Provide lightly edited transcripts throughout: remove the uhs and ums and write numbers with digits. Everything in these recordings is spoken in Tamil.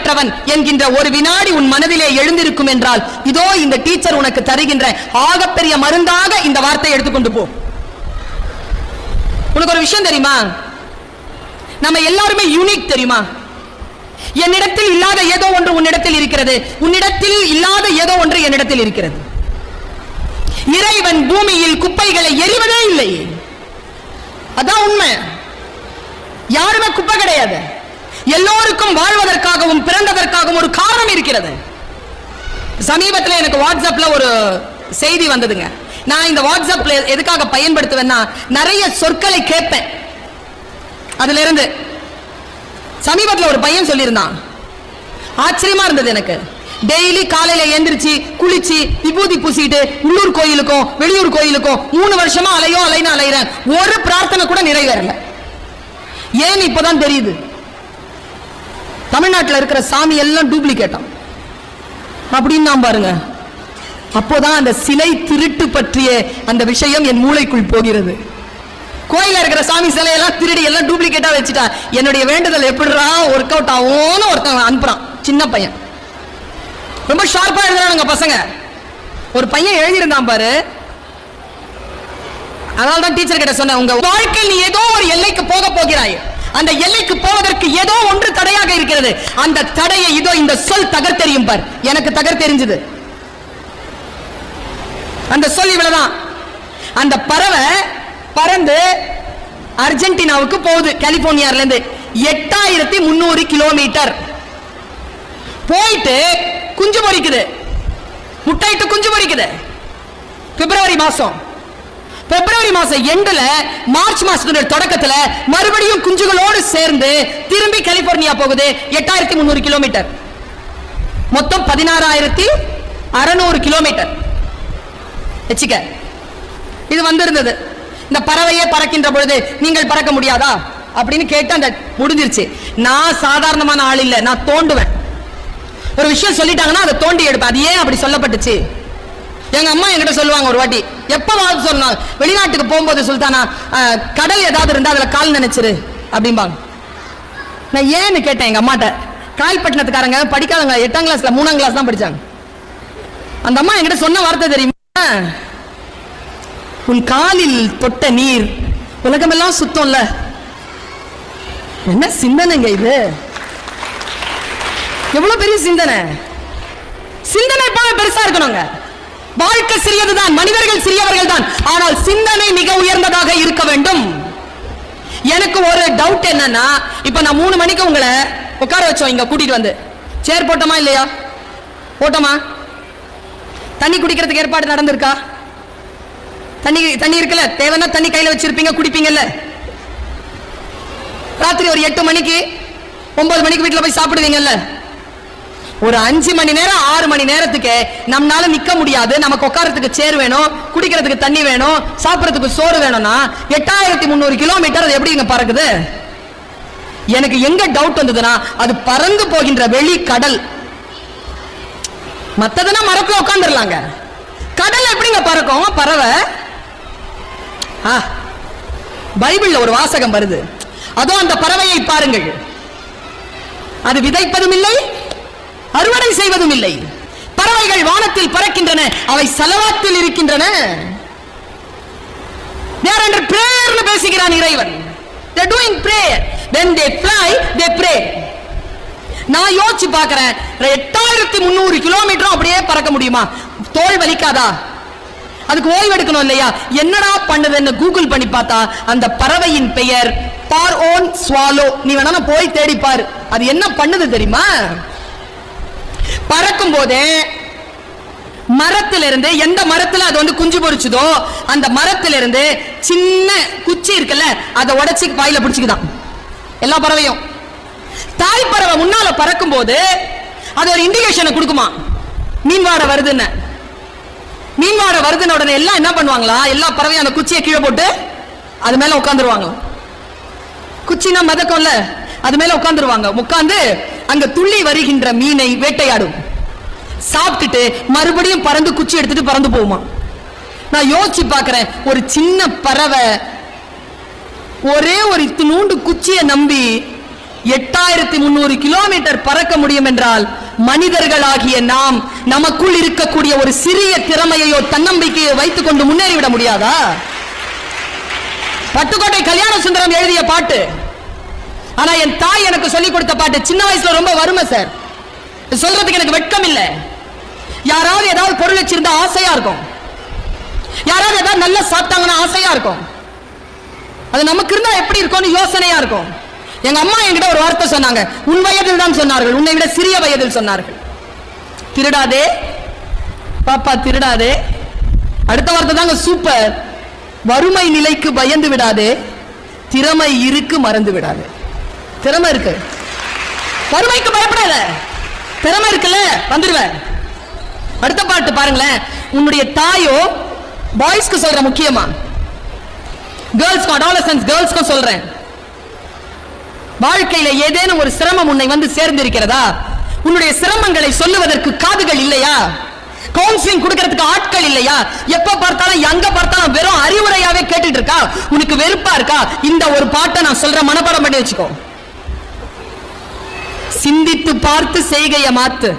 தேவையற்றவன் என்கின்ற ஒரு வினாடி உன் மனதிலே எழுந்திருக்கும் என்றால் இதோ இந்த டீச்சர் உனக்கு தருகின்ற ஆகப்பெரிய மருந்தாக இந்த வார்த்தையை எடுத்துக்கொண்டு போ. உனக்கு ஒரு விஷயம் தெரியுமா? நம்ம எல்லாருமே யூனிக் தெரியுமா? என்னிடத்தில் இல்லாத ஏதோ ஒன்று உன்னிடத்தில் இருக்கிறது, உன்னிடத்தில் இல்லாத ஏதோ ஒன்று என்னிடத்தில் இருக்கிறது. இறைவன் பூமியில் குப்பைகளை எறிவதே இல்லை. அதான் உண்மை. யாருமே குப்பை கிடையாது. எல்லோருக்கும் வாழ்வதற்காகவும் பிறந்ததற்காகவும் ஒரு காரணம் இருக்கிறது. சமீபத்தில் எனக்கு வாட்ஸ்அப்ல ஒரு செய்தி வந்ததுங்க. நான் இந்த வாட்ஸ்அப்ல எதுக்காக பயன்படுத்துவேன்னா, நிறைய சொற்களை கேட்பேன். அதுல இருந்து சமீபத்தில் ஒரு பையன் சொல்லியிருந்தான், ஆச்சரியமா இருந்தது எனக்கு. டெய்லி காலையில எந்திரிச்சு குளிச்சு விபூதி பூசிட்டு உள்ளூர் கோயிலுக்கும் வெளியூர் கோயிலுக்கும் 3 வருஷமா அலைறேன், ஒரு பிரார்த்தனை கூட நிறைவேறல. ஏன் இப்பதான் தெரியுது, தமிழ்நாட்டில் இருக்கிற சாமி எல்லாம் டூப்ளிகேட்டாம் அப்படின்னு நான் பாருங்க. அப்போதான் அந்த சிலை திருட்டு பற்றிய அந்த விஷயம் என் மூளைக்குள் போகிறது. கோயில இருக்கிற சாமி சிலையெல்லாம் திருடி எல்லாம் டூப்ளிகேட்டா வச்சுட்டா என்னுடைய வேண்டுதல் எப்படிடா ஒர்க் அவுட் ஆகும்னு ஒருத்தன் அனுப்புறான். சின்ன பையன் ரொம்ப ஷார்ப்பா எழுதுறானுங்க பசங்க. ஒரு பையன் எழுதியிருந்தான் பாரு. அதனால தான் டீச்சர் கிட்ட சொன்னேன், உங்க வாழ்க்கையில் நீ ஏதோ ஒரு எல்லைக்கு போக போகிறாய், அந்த எல்லைக்கு போவதற்கு ஏதோ ஒன்று தடையாக இருக்கிறது. அந்த தடையை இதோ இந்த சொல் தகர்த்தெறியும் பார். எனக்கு தகர்த்தெறிஞ்சது அந்த சொல் இவ்வளவுதான். அந்த பறவை பறந்து அர்ஜென்டினாவுக்கு போகுது. கலிபோர்னியால இருந்து 8300 கிலோமீட்டர் போயிட்டு குஞ்சு பொரிக்குது, முட்டையிட்டு குஞ்சு பொரிக்குது. பிப்ரவரி மாசம் எண்டுல மார்ச் மாசத்துடைய தொடக்கத்துல மறுபடியும் குஞ்சுகளோடு சேர்ந்து திரும்பி கலிபோர்னியா போகுது. 8300 கிலோமீட்டர், மொத்தம் 16600 கிலோமீட்டர் வச்சுக்க. இது வந்திருந்தது. இந்த பறவையே பறக்கின்ற பொழுது நீங்கள் பறக்க முடியாதா அப்படின்னு கேட்டு அந்த முடிஞ்சிருச்சு. நான் சாதாரணமான ஆள் இல்ல, நான் தோண்டுவேன். ஒரு விஷயம் சொல்லிட்டாங்கன்னா அதை தோண்டி எடுப்பேன். அது ஏன் அப்படி சொல்லப்பட்டுச்சு? எங்க அம்மா என்கிட்ட சொல்லுவாங்க, ஒரு வாட்டி எப்பவாவது சொன்னாங்க, வெளிநாட்டுக்கு போகும்போது சுல்தானா கடல் ஏதாவது இருந்தா அதுல கால் நினைச்சிரு அப்படிம்பாங்க. நான் ஏன்னு கேட்டேன் எங்க அம்மாட்ட. கால்பட்டினத்துக்காரங்க படிக்காதவங்க, 8ஆம் கிளாஸ்ல 3ஆம் கிளாஸ் தான் படிச்சாங்க. அந்த அம்மா என்கிட்ட சொன்ன வார்த்தை தெரியுமா? உன் காலில் தொட்ட நீர் உலகமெல்லாம் சுத்தம்ல. என்ன சிந்தனைங்க இது? எவ்வளவு பெரிய சிந்தனை! சிந்தனை போல பெருசா இருக்கணுங்க. வாழ்க்கை சிறியதுதான், மனிதர்கள் சிறியவர்கள் தான், ஆனால் சிந்தனை மிக உயர்ந்ததாக இருக்க வேண்டும். எனக்கு ஒரு டவுட் என்னன்னா, இப்ப நான் 3 மணிக்கு உங்களை உட்கார வச்சோம், இங்க கூட்டிட்டு வந்து சேர் போட்டோமா இல்லையா? போட்டோமா? தண்ணி குடிக்கிறதுக்கு ஏற்பாடு நடந்திருக்கா? தண்ணி இருக்குல்ல, தேவைன்னா தண்ணி கையில வச்சிருப்பீங்க, குடிப்பீங்கல்ல. ராத்திரி ஒரு 8 மணிக்கு 9 மணிக்கு வீட்டுல போய் சாப்பிடுவீங்கல்ல. ஒரு 5 மணி நேரம் 6 மணி நேரத்துக்கு நம்மளால நிக்க முடியாது. நமக்கு உட்காரத்துக்கு சேர் வேணும், குடிக்கிறதுக்கு தண்ணி வேணும், சாப்பிடறதுக்கு சோறு வேணும்னா 8300 கிலோமீட்டர் அது எப்படி இங்க பறக்குது? எனக்கு எங்க டவுட் வந்ததுன்னா, அது பறந்து போகின்ற வெளி கடல். மத்ததுன்னா மரத்துல உட்காந்துடலாங்க, கடல் எப்படிங்க பறக்கும்? பறவை பைபிள்ல ஒரு வாசகம் வருது, அதோ அந்த பறவையை பாருங்கள், அது விதைப்பதும் இல்லை அறுவடை செய்வதும் இல்லை. பறவைகள் வானத்தில் பறக்கின்றன, அவை சலவாத்தில் இருக்கின்றன. பேசுகிறான் இறைவன். They are doing prayer. When they fly, they pray. நான் யோசிச்சு பார்க்கிறேன், 8300 கிலோமீட்டரும் அப்படியே பறக்க முடியுமா? தோல் வலிக்காதா? அதுக்கு ஓய்வு எடுக்கணும் இல்லையா? என்னடா பண்ணுதுன்னு கூகுள் பண்ணி பார்த்தா அந்த பறவையின் பெயர் பார்ஓன் ஸ்வாலோ. நீ வேணா போய் தேடி பாரு, அது என்ன பண்ணுது தெரியுமா? பறக்கும் போதே மரத்திலிருந்து, எந்த மரத்துல அது வந்து குஞ்சு பொரிச்சுதோ அந்த மரத்திலிருந்து சின்ன குச்சி இருக்குல்ல, அதை உடைச்சி வாயில பிடிச்சுக்குதான் எல்லா பறவையும். தாய் பறவை முன்னால பறக்கும் போது அது ஒரு இண்டிகேஷனை கொடுக்குமா, மீன்வாட வருதுன்னு. மீன்வாட வருதுன்னு உடனே எல்லாம் என்ன பண்ணுவாங்களா, எல்லா பறவையும் அந்த குச்சியை கீழே போட்டு அது மேல உட்காந்துருவாங்க. குச்சினா மதக்கம்ல, அது மேல உட்காந்துருவாங்க. உட்கார்ந்து அங்க துள்ளி வருகின்ற மீனை வேட்டையாடும். சாப்பிட்டுட்டு மறுபடியும் பறந்து குச்சி எடுத்துட்டு பறந்து போகுமா. நான் யோசிச்சு பார்க்கிறேன், ஒரு சின்ன பறவை ஒரே ஒரு இத்தினூண்டு குச்சியை நம்பி 8300 கிலோமீட்டர் பறக்க முடியும் என்றால் மனிதர்களாகிய நாம் நமக்குள் இருக்கக்கூடிய ஒரு சிறிய திறமையோ தன்னம்பிக்கையோ வைத்துக் கொண்டு முன்னேறிவிட முடியாதா? பட்டுக்கோட்டை கல்யாண சுந்தரம் எழுதிய பாட்டு. ஆனா என் தாய் எனக்கு சொல்லிக் கொடுத்த பாட்டு. சின்ன வயசுல ரொம்ப வறுமை சார், சொல்றதுக்கு எனக்கு வெட்கம் இல்லை. யாராவது ஏதாவது பொருள் வச்சிருந்தா ஆசையா இருக்கும், யாராவது ஏதாவது நல்லா சாப்பிட்டாங்கன்னா ஆசையா இருக்கும். அது நமக்கு இருந்தா எப்படி இருக்கும்னு யோசனையா இருக்கும். எங்க அம்மா என்கிட்ட ஒரு வார்த்தை சொன்னாங்க, உன் வயதில் தான் சொன்னார்கள், உன்னை விட சிறிய வயதில் சொன்னார்கள். திருடாதே பாப்பா திருடாதே. அடுத்த வார்த்தை தாங்க சூப்பர், வறுமை நிலைக்கு பயந்து விடாதே, திறமை இருக்கு மறந்து விடாதே. திறமை இருக்கு, வறுமைக்கு பயப்படாத, திறமை இருக்குல்ல வந்துடுவேன். அடுத்த பாட்டு பாருங்களேன், உன்னுடைய தாயோ பாய்ஸ்க்கு சொல்ற, முக்கியமா கேர்ள்ஸ்க்கு அடாலசன்ஸ் கேர்ள்ஸ்க்கு சொல்றேன், வாழ்க்கையில ஏதேனும் ஒரு சிரமம் உன்னை வந்து சேர்ந்திருக்கிறதா? உன்னுடைய சிரமங்களை சொல்லுவதற்கு காதுகள் இல்லையா? கவுன்சிலிங் கொடுக்கிறதுக்கு ஆட்கள் இல்லையா? எப்ப பார்த்தாலும் எங்க பார்த்தாலும் வெறும் அறிவுரையாவே கேட்டுட்டு இருக்கா? உனக்கு வெறுப்பா இருக்கா? இந்த ஒரு பாட்டை நான் சொல்ற மனப்பாடம் பண்ணி வச்சுக்கோ. சிந்தித்து பார்த்து செய்கையை மாத்து,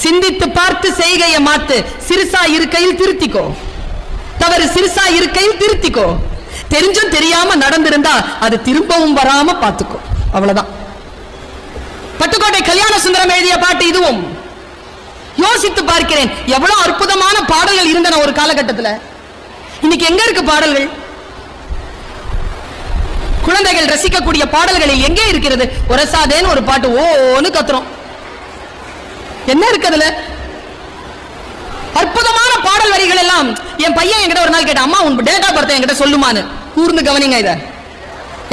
சிந்தித்து பார்த்து செய்கையை மாத்து. சிறுசா இருக்கையில் திருத்திக்கோ, தவறு சிறுசா இருக்கையில் திருத்திக்கோ. தெரிஞ்சும் தெரியாம நடந்திருந்தா அது திரும்பவும் வராம பார்த்துக்கோ. அவ்வளவுதான். பட்டுக்கோட்டை கல்யாண சுந்தரம் எழுதிய பாட்டு இதுவும். யோசித்து பார்க்கிறேன், எவ்வளவு அற்புதமான பாடல்கள் இருந்தன ஒரு காலகட்டத்தில். இன்னைக்கு எங்க இருக்கு பாடல்கள்? குழந்தைகள் ரசிக்கக்கூடிய பாடல்களில் எங்கே இருக்கிறது? ஒரசாதேன்னு ஒரு பாட்டு ஓன்னு கத்துறோம், என்ன இருக்குதுல? அற்புதமான பாடல் வரிகள் எல்லாம். என் பையன் என்கிட்ட ஒரு நாள் கேட்டான், அம்மா உன் டேட்டா பர்த் என்கிட்ட சொல்லுமான்னு. கூர்ந்து கவனிங்க இத,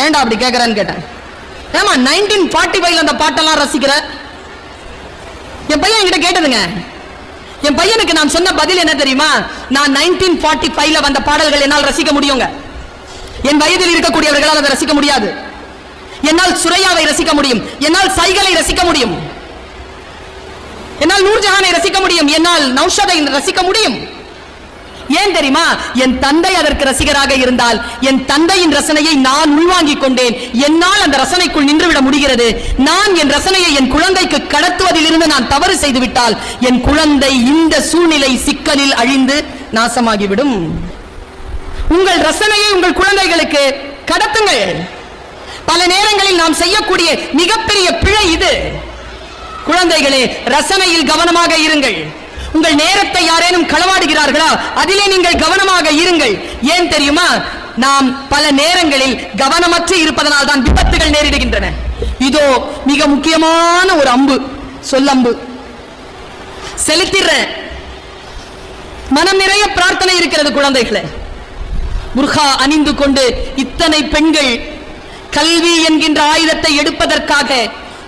ஏண்டா அப்படி கேட்கறேன்னு கேட்டேன். ஏமா 1945 அந்த பாட்டெல்லாம் ரசிக்கிற? என் பையன் என்கிட்ட கேட்டதுங்க. என் பையனுக்கு நான் சொன்ன பதில் என்ன தெரியுமா? நான் 1945 வந்த பாடல்கள் என்னால் ரசிக்க முடியுங்க, என் வயதில் இருக்கக்கூடியவர்களால் அதை ரசிக்க முடியாது. என்னால் சுரையாவை ரசிக்க முடியும், என்னால் சைகளை ரசிக்க முடியும், என்னால் நூர்ஜஹானை ரசிக்க முடியும், என்னால் நௌஷாதை ரசிக்க முடியும். ஏன் தெரியுமா? என் தந்தை அதற்கு ரசிகராக இருந்தால் என் தந்தையின் ரசனையை நான் உள்வாங்கிக் கொண்டேன். என்னால் அந்த ரசனைக்குள் நின்றுவிட முடிகிறது. நான் என் ரசனையை என் குழந்தைக்கு கடத்துவதில் இருந்து நான் தவறு செய்துவிட்டால் என் குழந்தை இந்த சூழ்நிலை சிக்கலில் அழிந்து நாசமாகிவிடும். உங்கள் ரசனையை உங்கள் குழந்தைகளுக்கு கடத்துங்கள். பல நேரங்களில் நாம் செய்யக்கூடிய மிகப்பெரிய பிழை இது. குழந்தைகளே, ரசனையில் கவனமாக இருங்கள். உங்கள் நேரத்தை யாரேனும் களவாடுகிறார்களா? அதிலே நீங்கள் கவனமாக இருங்கள். ஏன் தெரியுமா? நாம் பல நேரங்களில் கவனமற்று இருப்பதனால் தான் விபத்துகள் நேரிடுகின்றன. இதோ மிக முக்கியமான ஒரு அம்பு, சொல்லம்பு செலுத்திடுற. மனம் நிறைய பிரார்த்தனை இருக்கிறது குழந்தைகளே. புர்கா அணிந்து கொண்டு இத்தனை பெண்கள் கல்வி என்கின்ற ஆயுதத்தை எடுப்பதற்காக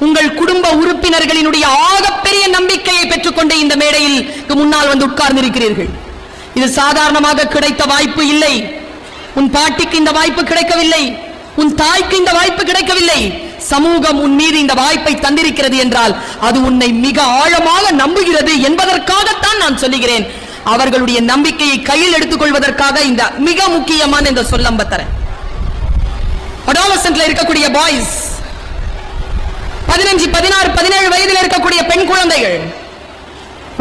உங்கள் குடும்ப உறுப்பினர்களினுடைய ஆகப்பெரிய நம்பிக்கையை பெற்றுக்கொண்டு இந்த மேடையில் முன்னால் வந்து உட்கார்ந்திருக்கிறீர்கள். இது சாதாரணமாக கிடைத்த வாய்ப்பு இல்லை. உன் பாட்டிக்கு இந்த வாய்ப்பு கிடைக்கவில்லை, உன் தாய்க்கு இந்த வாய்ப்பு கிடைக்கவில்லை. சமூகம் உன் மீது இந்த வாய்ப்பை தந்திருக்கிறது என்றால் அது உன்னை மிக ஆழமாக நம்புகிறது என்பதற்காகத்தான் நான் சொல்லுகிறேன். அவர்களுடைய நம்பிக்கையை கையில் எடுத்துக் கொள்வதற்காக இந்த மிக முக்கியமான இந்த சொல்லம்பத்தர அடாலசன்ட்ல இருக்கக்கூடிய பாய்ஸ், 15, 16, 17 வயதில் இருக்கக்கூடிய பெண் குழந்தைகள்,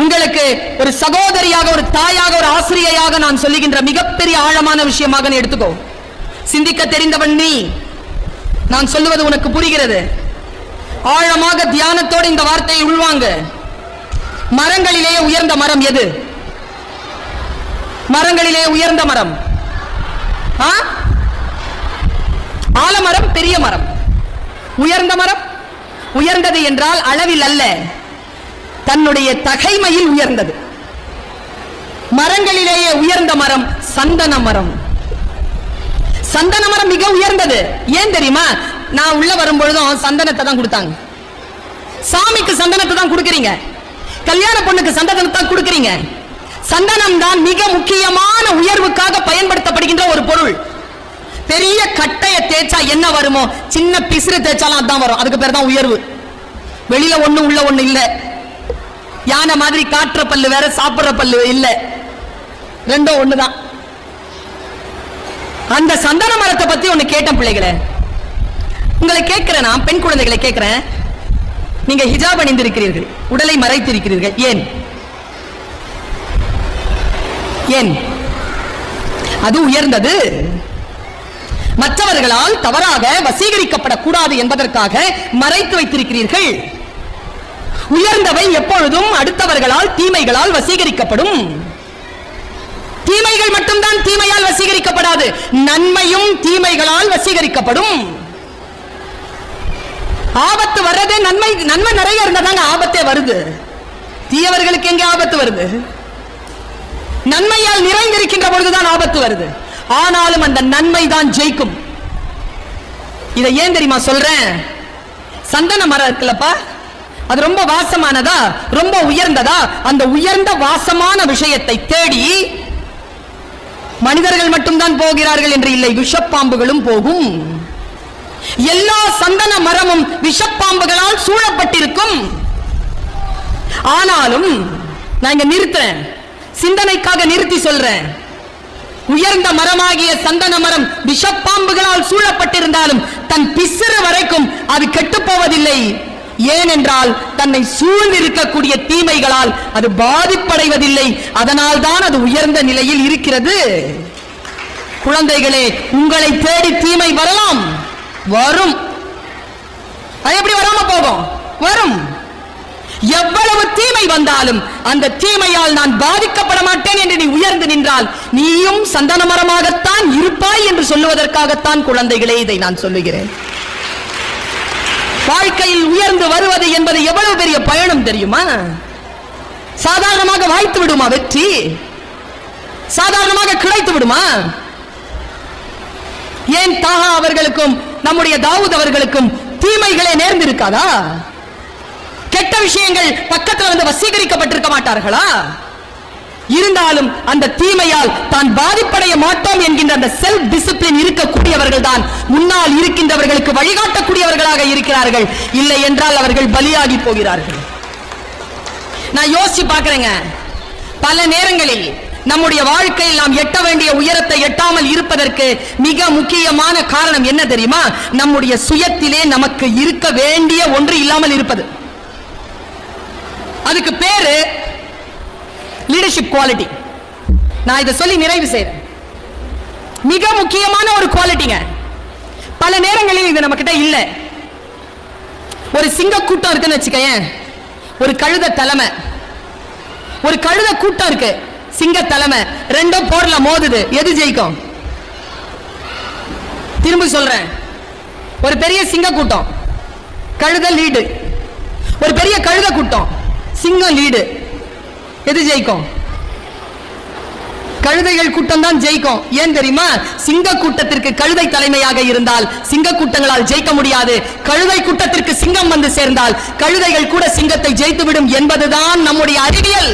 உங்களுக்கு ஒரு சகோதரியாக, ஒரு தாயாக, ஒரு ஆசிரியையாக நான் சொல்லுகின்ற மிகப்பெரிய ஆழமான விஷயமாக நீ எடுத்துக்கோ. சிந்திக்க தெரிந்தவன் நீ. நான் சொல்லுவது உனக்கு புரிகிறது. ஆழமாக தியானத்தோடு இந்த வார்த்தையை உள்வாங்க. மரங்களிலே உயர்ந்த மரம் எது? மரங்களிலே உயர்ந்த மரம் ஆலமரம், பெரிய மரம். உயர்ந்த மரம், உயர்ந்தது என்றால் அளவில் அல்ல, தன்னுடைய தகைமையில் உயர்ந்தது. மரங்களிலேயே உயர்ந்த மரம் சந்தன மரம். சந்தன மரம் மிக உயர்ந்தது. ஏன் தெரியுமா? நான் உள்ள வரும்பொழுதும் சந்தனத்தை தான் கொடுத்தாங்க. சாமிக்கு சந்தனத்தை தான் கொடுக்கறீங்க, கல்யாண பொண்ணுக்கு சந்தனத்தை தான் கொடுக்கறீங்க. சந்தனம் தான் மிக முக்கியமான உயர்வுக்காக பயன்படுத்தப்படுகின்ற ஒரு பொருள். பெரிய கட்டைய தேய்ச்சா என்ன வருமோ, சின்ன பிசிறு தேய்ச்சாலும் அதான் வரும். அதுக்கு பேர் தான் உயர்வு. வெளியில ஒண்ணு உள்ள ஒண்ணு இல்ல. யானை மாதிரி காட்டுற பல்லு வேற, சாப்பிடுற பல்லு இல்ல, ரெண்டும் ஒண்ணுதான். அந்த சந்தன மரத்தை பத்தி ஒண்ணு கேட்டேன் பிள்ளைகளே. உங்களை கேட்கிறேன், நான் பெண் குழந்தைகளை கேட்கிறேன், நீங்க ஹிஜாப் அணிந்திருக்கிறீர்கள், உடலை மறைத்திருக்கிறீர்கள், ஏன்? ஏன் அது உயர்ந்தது? மற்றவர்களால் தவறாக வசீகரிக்கப்படக்கூடாது என்பதற்காக மறைத்து வைத்திருக்கிறீர்கள். உயர்ந்தவை எப்பொழுதும் அடுத்தவர்களால் தீமைகளால் வசீகரிக்கப்படும். தீமைகள் மட்டும்தான் தீமையால் வசீகரிக்கப்படாது, நன்மையும் தீமைகளால் வசீகரிக்கப்படும். ஆபத்து வர்றதே நன்மை, நன்மை நிறைய இருந்தாங்க ஆபத்தே வருது. தீயவர்களுக்கு எங்கே ஆபத்து வருது? நன்மையால் நிறைந்திருக்கின்ற பொழுதுதான் ஆபத்து வருது. ஆனாலும் அந்த நன்மை தான் ஜெயிக்கும். இதை ஏன் தெரியுமா சொல்றேன்? சந்தன மரம் இருக்குல்லப்பா, அது ரொம்ப வாசமானதா, ரொம்ப உயர்ந்ததா? அந்த உயர்ந்த வாசமான விஷயத்தை தேடி மனிதர்கள் மட்டும்தான் போகிறார்கள் என்று இல்லை, விஷப்பாம்புகளும் போகும். எல்லா சந்தன மரமும் விஷப்பாம்புகளால் சூழப்பட்டிருக்கும். ஆனாலும் நான் இங்க நிறுத்துறேன், சிந்தனைக்காக நிறுத்தி சொல்றேன். உயர்ந்த மரமாகிய சந்தன மரம் விஷப்பாம்புகளால் சூழப்பட்டிருந்தாலும் தன் பிசிறு வரைக்கும் அது கெட்டு போவதில்லை. ஏனென்றால் தன்னை சூழ்ந்திருக்கக்கூடிய தீமைகளால் அது பாதிப்படைவதில்லை. அதனால் தான் அது உயர்ந்த நிலையில் இருக்கிறது. குழந்தைகளே, உங்களை தேடி தீமை வரலாம், வரும். அது எப்படி வராம போகும்? வரும். எவ்வளவு தீமை வந்தாலும் அந்த தீமையால் நான் பாதிக்கப்பட மாட்டேன் என்று நீ உயர்ந்து நின்றால் நீயும் சந்தன மரமாகத்தான் இருப்பாய் என்று சொல்லுவதற்காகத்தான் குழந்தைகளே இதை நான் சொல்லுகிறேன். வாழ்க்கையில் உயர்ந்து வருவது என்பது எவ்வளவு பெரிய பயணம் தெரியுமா? சாதாரணமாக வாய்த்து விடுமா வெற்றி? சாதாரணமாக கிடைத்து விடுமா? ஏன் தாஹா அவர்களுக்கும் நம்முடைய தாவூத் அவர்களுக்கும் தீமைகளே நேர்ந்திருக்காதா? கெட்ட விஷயங்கள் பக்கத்தில் வந்து வசீகரிக்கப்பட்டிருக்க மாட்டார்களா? இருந்தாலும் அந்த தீமையால் தான் பாதிப்படைய மாட்டோம் என்கின்ற அந்த செல்ஃப் டிசிப்ளின் இருக்கக்கூடியவர்கள் தான் முன்னால் இருக்கின்றவர்களுக்கு வழிகாட்டக்கூடியவர்களாக இருக்கிறார்கள். இல்லை என்றால் அவர்கள் பலியாகி போகிறார்கள். நான் யோசிச்சு பார்க்கிறேங்க, பல நேரங்களில் நம்முடைய வாழ்க்கையில் நாம் எட்ட வேண்டிய உயரத்தை எட்டாமல் இருப்பதற்கு மிக முக்கியமான காரணம் என்ன தெரியுமா? நம்முடைய சுயத்திலே நமக்கு இருக்க வேண்டிய ஒன்று இல்லாமல் இருப்பது. அதுக்கு பேரு லீடர்ஷிப் குவாலிட்டி. நான் இதை சொல்லி நிறைவு செய்றேன். மிக முக்கியமான ஒரு குவாலிட்டிங்க. பல நேரங்களில் இது நம்ம கிட்ட இல்ல. ஒரு சிங்க கூட்டம் இருக்குன்னு வச்சுக்கேன், ஒரு கழுத தலைமை, ஒரு கழுத கூட்டம் இருக்கு, சிங்க தலைமை, ரெண்டும் போர்ல மோதுது, எது ஜெயிக்கும்? திரும்ப சொல்றேன், ஒரு பெரிய சிங்க கூட்டம், கழுத லீடு. ஒரு பெரிய கழுத கூட்டம், சிங்கம் லீடு, எது ஜெயிக்கும்? கழுதைகள் கூட்டம் தான் ஜெயிக்கும். ஏன் தெரியுமா? சிங்க கூட்டத்திற்கு கழுதை தலைமையாக இருந்தால் சிங்க கூட்டங்களால் ஜெயிக்க முடியாது. கழுதை கூட்டத்திற்கு சிங்கம் வந்து சேர்ந்தால் கழுதைகள் கூட சிங்கத்தை ஜெயித்துவிடும் என்பதுதான் நம்முடைய அறிவியல்.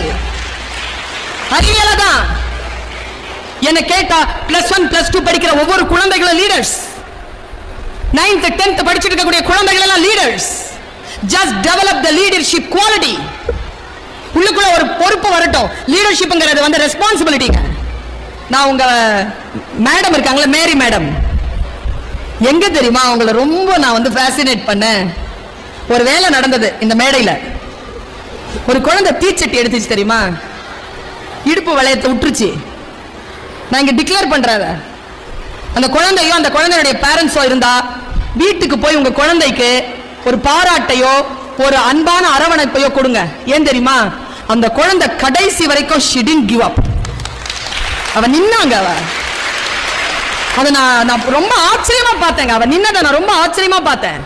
அறிவியல தான் என்ன கேட்டா +1 +2 படிக்கிற ஒவ்வொரு குழந்தைகளும் லீடர்ஸ். 9th 10th படிச்சிட்டு இருக்கக்கூடிய குழந்தைகள் எல்லாம் leaders. Just develop the leadership quality. உள்ளுக்குள்ள ஒரு பொறுப்பு வரட்டும். லீடர்ஷிப்ங்கிறது வந்து ரெஸ்பான்சிபிலிட்டிங்க. நான் உங்க மேடம் இருக்காங்களே, மேரி மேடம், எங்க தெரியுமா அவங்கள ரொம்ப நான் வந்து ஃபேசினேட் பண்ணேன். ஒரு வேலை நடந்தது இந்த மேடையில. ஒரு குழந்தை தீச்சட்டி எடுத்துச்சு தெரியுமா, இடுப்பு வளையத்தை விட்டுருச்சு. நான் இங்க டிக்ளேர் பண்றேன், அந்த குழந்தையோ அந்த குழந்தையுடைய பேரண்ட்ஸோ இருந்தா வீட்டுக்கு போய் உங்க குழந்தைக்கு ஒரு பாராட்டையோ ஒரு அன்பான அரவணைப்பையோ கொடுங்க. ஏன் தெரியுமா? அந்த குழந்தை கடைசி வரைக்கும் she didn't give up. அவ நின்னாங்க. அதை நான் ரொம்ப ஆச்சரியமா பார்த்தேங்க. அவ நின்னதை நான் ரொம்ப ஆச்சரியமா பார்த்தேன்.